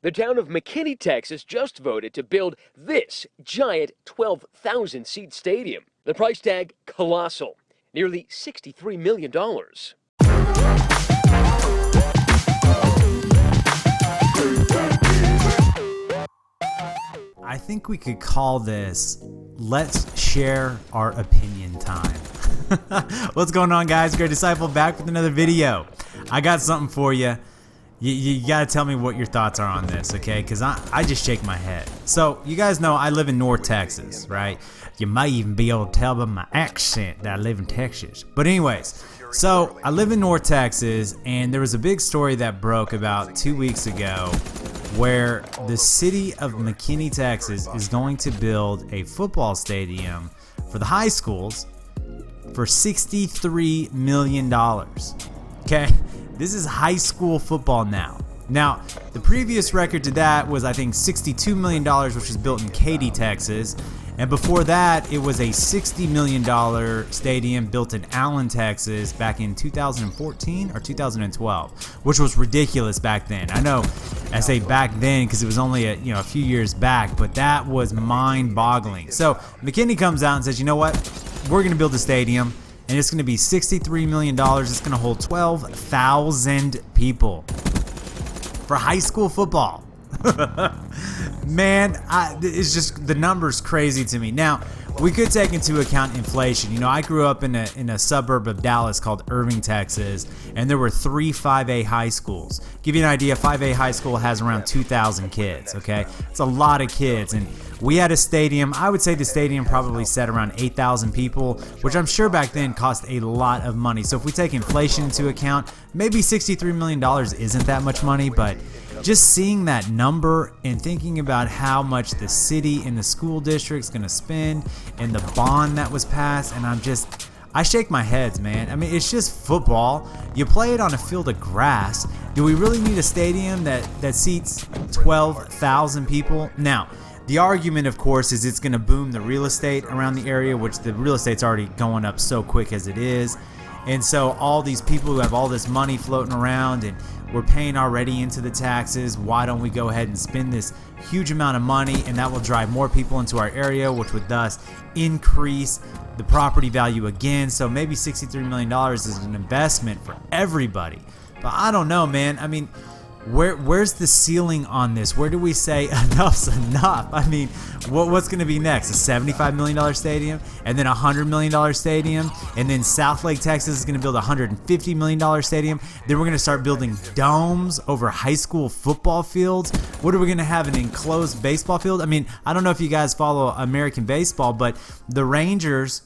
The town of McKinney, Texas just voted to build this giant 12,000-seat stadium. The price tag, colossal, nearly $63 million. I think we could call this Let's Share Our Opinion Time. What's going on, guys? Great Disciple back with another video. I got something for you. You got to tell me what your thoughts are on this, okay? Because I just shake my head. So, you guys know I live in North Texas, right? You might even be able to tell by my accent that I live in Texas. But anyways, so I live in North Texas, and there was a big story that broke about 2 weeks ago where the city of McKinney, Texas is going to build a football stadium for the high schools for $63 million. Okay? This is high school football now. Now, the previous record to that was, I think, $62 million, which was built in Katy, Texas. And before that, it was a $60 million stadium built in Allen, Texas back in 2014 or 2012, which was ridiculous back then. I know I say back then because it was only a few years back, but that was mind-boggling. So McKinney comes out and says, you know what? We're going to build a stadium, and it's going to be $63 million. It's going to hold 12,000 people for high school football. Man, it's just, the number's crazy to me. Now, we could take into account inflation. You know, I grew up in a suburb of Dallas called Irving, Texas, and there were 3 5A high schools. Give you an idea, 5A high school has around 2,000 kids, okay? It's a lot of kids, and we had a stadium. I would say the stadium probably set around 8,000 people, which I'm sure back then cost a lot of money. So if we take inflation into account, maybe $63 million isn't that much money, but just seeing that number and thinking about how much the city and the school district's going to spend and the bond that was passed, and I shake my heads, man. I mean, it's just football. You play it on a field of grass. Do we really need a stadium that seats 12,000 people? Now, the argument, of course, is it's going to boom the real estate around the area, which the real estate's already going up so quick as it is. And so all these people who have all this money floating around and we're paying already into the taxes, why don't we go ahead and spend this huge amount of money, and that will drive more people into our area, which would thus increase the property value again. So maybe $63 million is an investment for everybody. But I don't know, man. I mean, where's the ceiling on this? Where do we say enough's enough? I mean, what's going to be next? A $75 million stadium, and then a $100 million stadium, and then Southlake, Texas is going to build a $150 million stadium. Then we're going to start building domes over high school football fields. What are we going to have, an enclosed baseball field? I mean, I don't know if you guys follow American baseball, but the Rangers,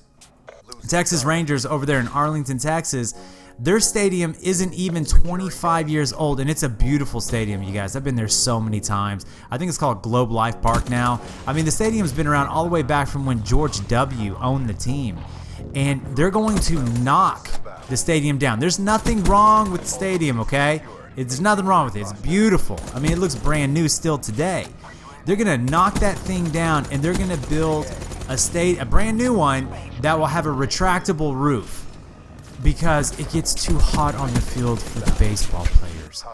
Texas Rangers over there in Arlington, Texas, their stadium isn't even 25 years old, and it's a beautiful stadium, you guys. I've been there so many times. I think it's called Globe Life Park now. I mean, the stadium's been around all the way back from when George W. owned the team, and they're going to knock the stadium down. There's nothing wrong with the stadium, okay? There's nothing wrong with it. It's beautiful. I mean, it looks brand new still today. They're going to knock that thing down, and they're going to build a brand new one that will have a retractable roof, because it gets too hot on the field for the baseball players.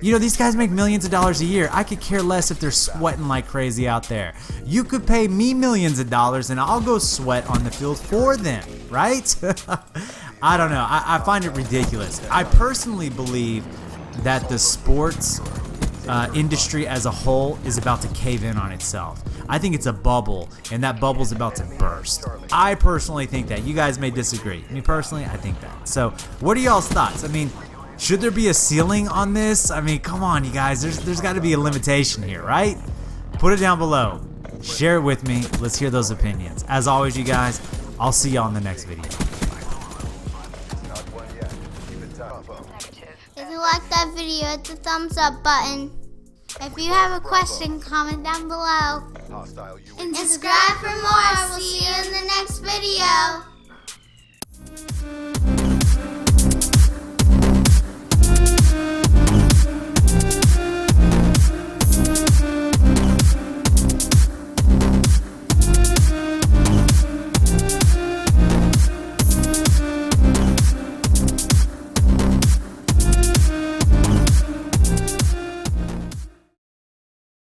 You know, these guys make millions of dollars a year. I could care less if they're sweating like crazy out there. You could pay me millions of dollars and I'll go sweat on the field for them, right? I don't know. I find it ridiculous. I personally believe that the sports industry as a whole is about to cave in on itself. I think it's a bubble, and that bubble's about to burst. I personally think that. You guys may disagree. Me personally, I think that. So, what are y'all's thoughts? I mean, should there be a ceiling on this? I mean, come on, you guys. There's got to be a limitation here, right? Put it down below. Share it with me. Let's hear those opinions. As always, you guys, I'll see y'all in the next video. If you like that video, hit the thumbs up button. If you have a question, comment down below. And subscribe for more. We'll see you in the next video.